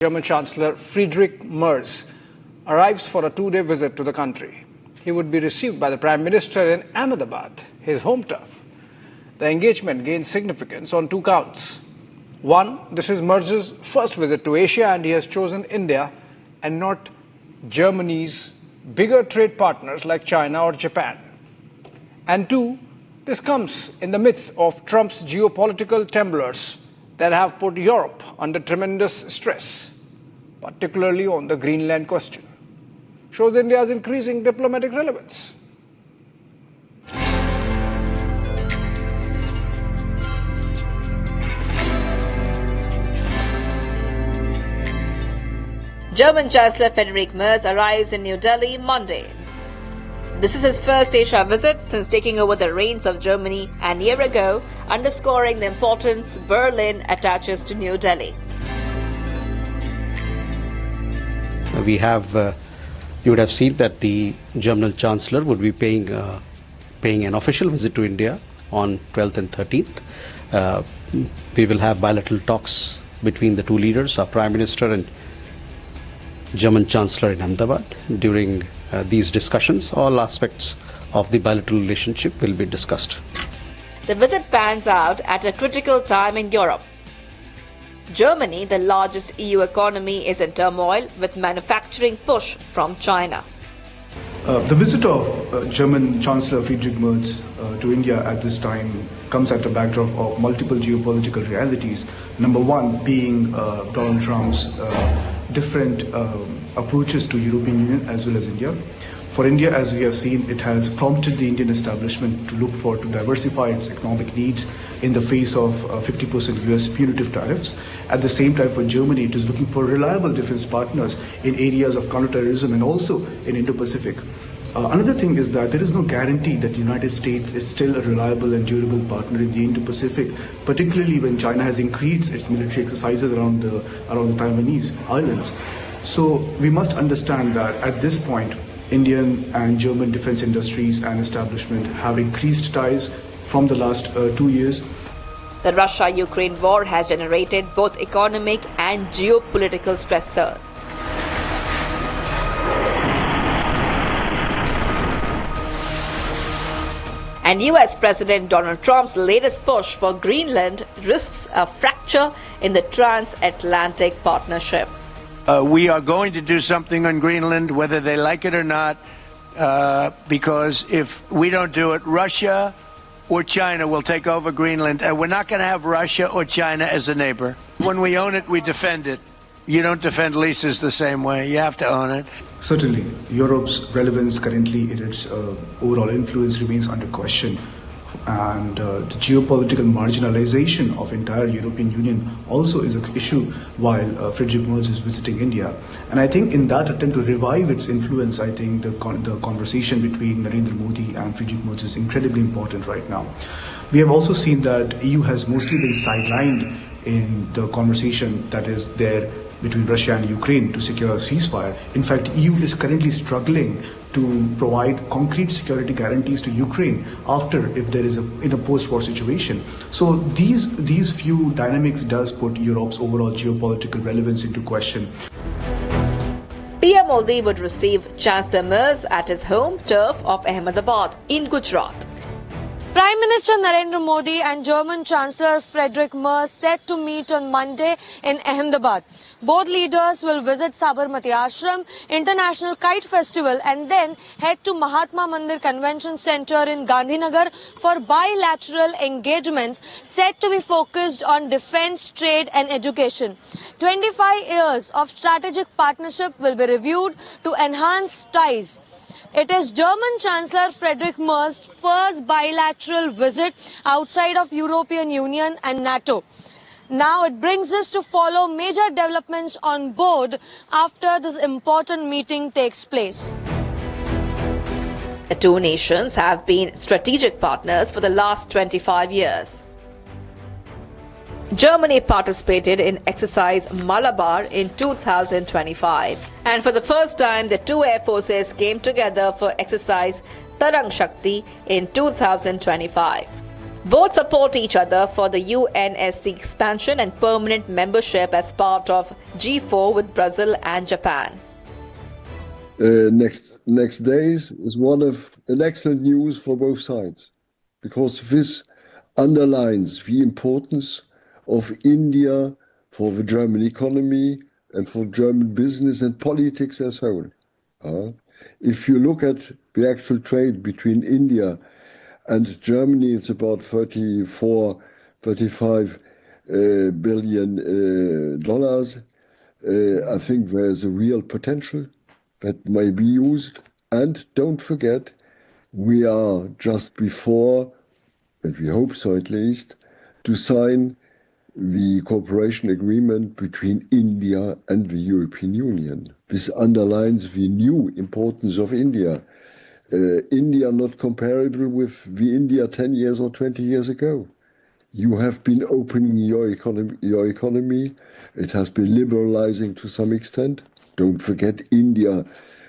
German Chancellor Friedrich Merz arrives for a two-day visit to the country. He would be received by the Prime Minister in Ahmedabad, his home turf. The engagement gains significance on two counts. One, this is Merz's first visit to Asia and he has chosen India and not Germany's bigger trade partners like China or Japan. And two, this comes in the midst of Trump's geopolitical tumblers that have put Europe under tremendous stress, particularly on the Greenland question. Shows India's increasing diplomatic relevance. German Chancellor Friedrich Merz arrives in New Delhi Monday. This is his first Asia visit since taking over the reins of Germany a year ago, underscoring the importance Berlin attaches to New Delhi. You would have seen that the German Chancellor would be paying an official visit to India on 12th and 13th. We will have bilateral talks between the two leaders, our Prime Minister and German Chancellor in Ahmedabad. During these discussions, all aspects of the bilateral relationship will be discussed. The visit pans out at a critical time in Europe. Germany, the largest EU economy, is in turmoil with manufacturing push from China. The visit of German Chancellor Friedrich Merz to India at this time comes at a backdrop of multiple geopolitical realities. Number one being Donald Trump's different approaches to European Union as well as India. For India, as we have seen, it has prompted the Indian establishment to diversify its economic needs in the face of 50% US punitive tariffs. At the same time, for Germany, it is looking for reliable defense partners in areas of counterterrorism and also in Indo-Pacific. Another thing is that there is no guarantee that the United States is still a reliable and durable partner in the Indo-Pacific, particularly when China has increased its military exercises around the Taiwanese islands. So we must understand that at this point, Indian and German defense industries and establishment have increased ties from the last 2 years. The Russia-Ukraine war has generated both economic and geopolitical stressors. And US President Donald Trump's latest push for Greenland risks a fracture in the transatlantic partnership. We are going to do something on Greenland, whether they like it or not, because if we don't do it, Russia or China will take over Greenland, and we're not going to have Russia or China as a neighbor. When we own it, we defend it. You don't defend leases the same way. You have to own it. Certainly, Europe's relevance currently in its overall influence remains under question. And the geopolitical marginalization of entire European Union also is an issue while Friedrich Merz is visiting India. And I think in that attempt to revive its influence, I think the conversation between Narendra Modi and Friedrich Merz is incredibly important right now. We have also seen that EU has mostly been sidelined in the conversation that is there between Russia and Ukraine to secure a ceasefire. In fact, EU is currently struggling to provide concrete security guarantees to Ukraine if there is in a post-war situation. So these few dynamics does put Europe's overall geopolitical relevance into question. PM Modi would receive Chancellor Merz at his home turf of Ahmedabad in Gujarat. Prime Minister Narendra Modi and German Chancellor Friedrich Merz set to meet on Monday in Ahmedabad. Both leaders will visit Sabarmati Ashram, International Kite Festival, and then head to Mahatma Mandir Convention Center in Gandhinagar for bilateral engagements set to be focused on defense, trade and education. 25 years of strategic partnership will be reviewed to enhance ties. It is German Chancellor Friedrich Merz's first bilateral visit outside of European Union and NATO. Now it brings us to follow major developments on board after this important meeting takes place. The two nations have been strategic partners for the last 25 years. Germany participated in exercise Malabar in 2025, and for the first time the two air forces came together for exercise Tarang Shakti in 2025. Both support each other for the UNSC expansion and permanent membership as part of G4 with Brazil and Japan. Next days is one of an excellent news for both sides, because this underlines the importance of India for the German economy and for German business and politics as a whole. If you look at the actual trade between India and Germany, it's about $35 billion. I think there's a real potential that may be used. And don't forget, we are just before, and we hope so at least, to sign the cooperation agreement between India and the European Union. This underlines the new importance of India. India not comparable with the India 10 years or 20 years ago. You have been opening your economy. It has been liberalizing to some extent. Don't forget, India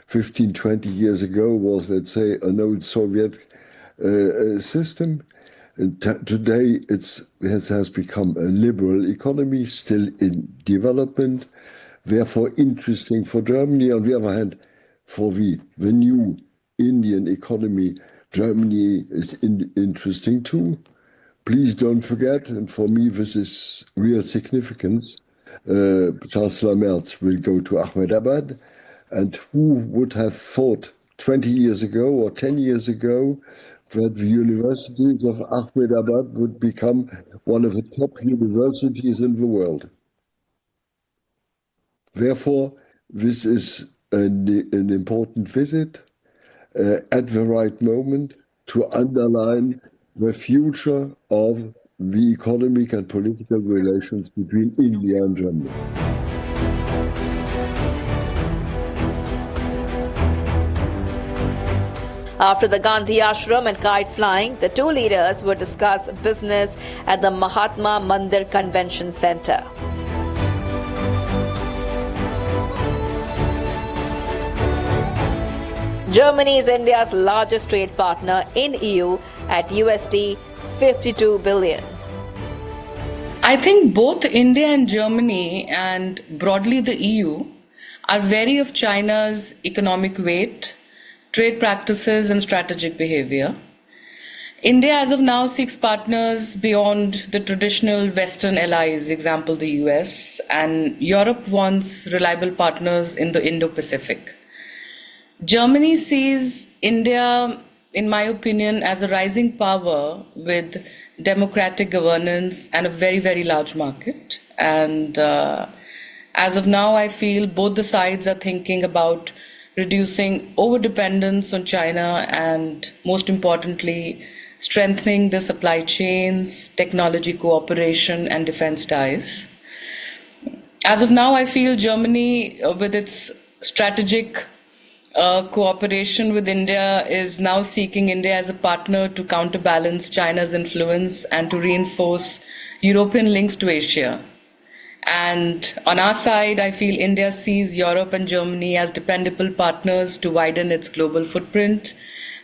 15, 20 years ago was, let's say, an old Soviet system. And today it has become a liberal economy, still in development, therefore interesting for Germany. On the other hand, for the new Indian economy, Germany is interesting too. Please don't forget, and for me this is real significance, Chancellor Merz will go to Ahmedabad, and who would have thought 20 years ago or 10 years ago that the universities of Ahmedabad would become one of the top universities in the world. Therefore, this is an important visit at the right moment to underline the future of the economic and political relations between India and Germany. After the Gandhi Ashram and kite flying, the two leaders would discuss business at the Mahatma Mandir Convention Center. Germany is India's largest trade partner in EU at USD 52 billion. I think both India and Germany, and broadly the EU, are wary of China's economic weight, trade practices and strategic behavior. India as of now seeks partners beyond the traditional Western allies, example the US, and Europe wants reliable partners in the Indo-Pacific. Germany sees India, in my opinion, as a rising power with democratic governance and a very, very large market. And as of now, I feel both the sides are thinking about reducing overdependence on China and, most importantly, strengthening the supply chains, technology cooperation and defense ties. As of now, I feel Germany, with its strategic cooperation with India, is now seeking India as a partner to counterbalance China's influence and to reinforce European links to Asia. And on our side, I feel India sees Europe and Germany as dependable partners to widen its global footprint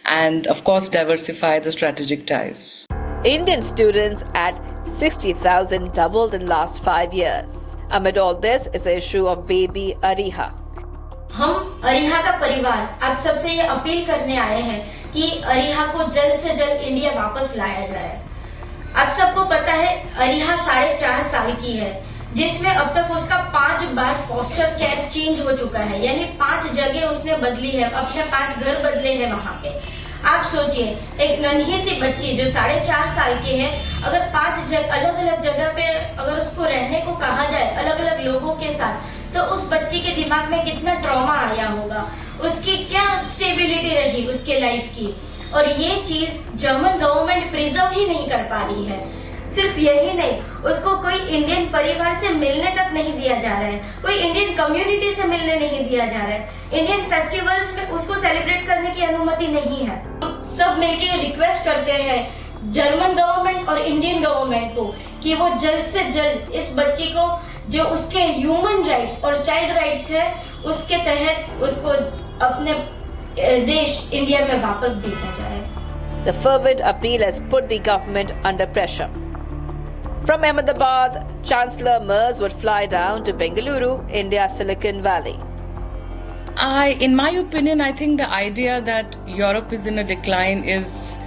and, of course, diversify the strategic ties. Indian students at 60,000 doubled in last 5 years. Amid all this is the issue of baby Ariha. हम अरिहा का परिवार आप सबसे ये appeal करने आए हैं कि अरिहा को जल्द से जल्द इंडिया वापस लाया जाए। आप सबको पता है अरिहा 4.5 साल की है, जिसमें अब तक उसका 5 बार फॉस्टर केयर चेंज हो चुका है, यानी 5 जगह उसने बदली है, अपने 5 घर बदले हैं वहां पे। आप सोचिए, एक नन्ही सी बच्ची जो 4.5 साल की है, अगर 5 अलग अलग जगह पे अगर उसको रहने को कहा जाए अलग अलग लोगों के साथ, तो उस बच्ची के दिमाग में कितना ट्रॉमा आया होगा, उसकी क्या स्टेबिलिटी रही उसके लाइफ की। और ये चीज जर्मन गवर्नमेंट प्रिजर्व ही नहीं कर पा रही है। सिर्फ यही नहीं, उसको कोई इंडियन परिवार से मिलने तक नहीं दिया जा रहा है, कोई इंडियन कम्युनिटी से मिलने नहीं दिया जा रहा है, इंडियन फेस्टिवल्स में उसको सेलिब्रेट करने की अनुमति नहीं है। सब मिलके रिक्वेस्ट करते हैं जर्मन गवर्नमेंट और इंडियन गवर्नमेंट को कि वो जल्द से जल्द इस बच्ची को, जो उसके ह्यूमन राइट्स और चाइल्ड राइट्स है, उसके तहत उसको अपने देश इंडिया में वापस भेजा जाए। The fervent appeal has put the government under pressure. From Ahmedabad, Chancellor Merz would fly down to Bengaluru, India's Silicon Valley. In my opinion, I think the idea that Europe is in a decline is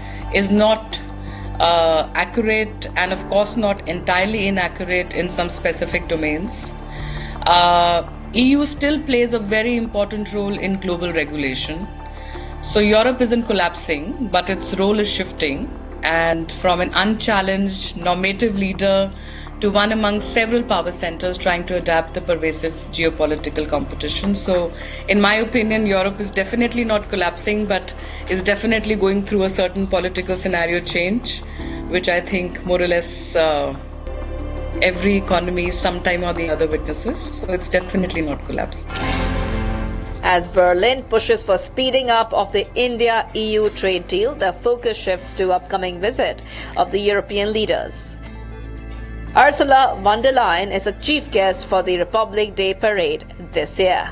not accurate, and of course not entirely inaccurate in some specific domains. EU still plays a very important role in global regulation. So Europe isn't collapsing, but its role is shifting, and from an unchallenged normative leader to one among several power centers trying to adapt the pervasive geopolitical competition. So in my opinion, Europe is definitely not collapsing, but is definitely going through a certain political scenario change, which I think more or less every economy sometime or the other witnesses. So it's definitely not collapsing. As Berlin pushes for speeding up of the India-EU trade deal, the focus shifts to upcoming visit of the European leaders. Ursula von der Leyen is the chief guest for the Republic Day parade this year.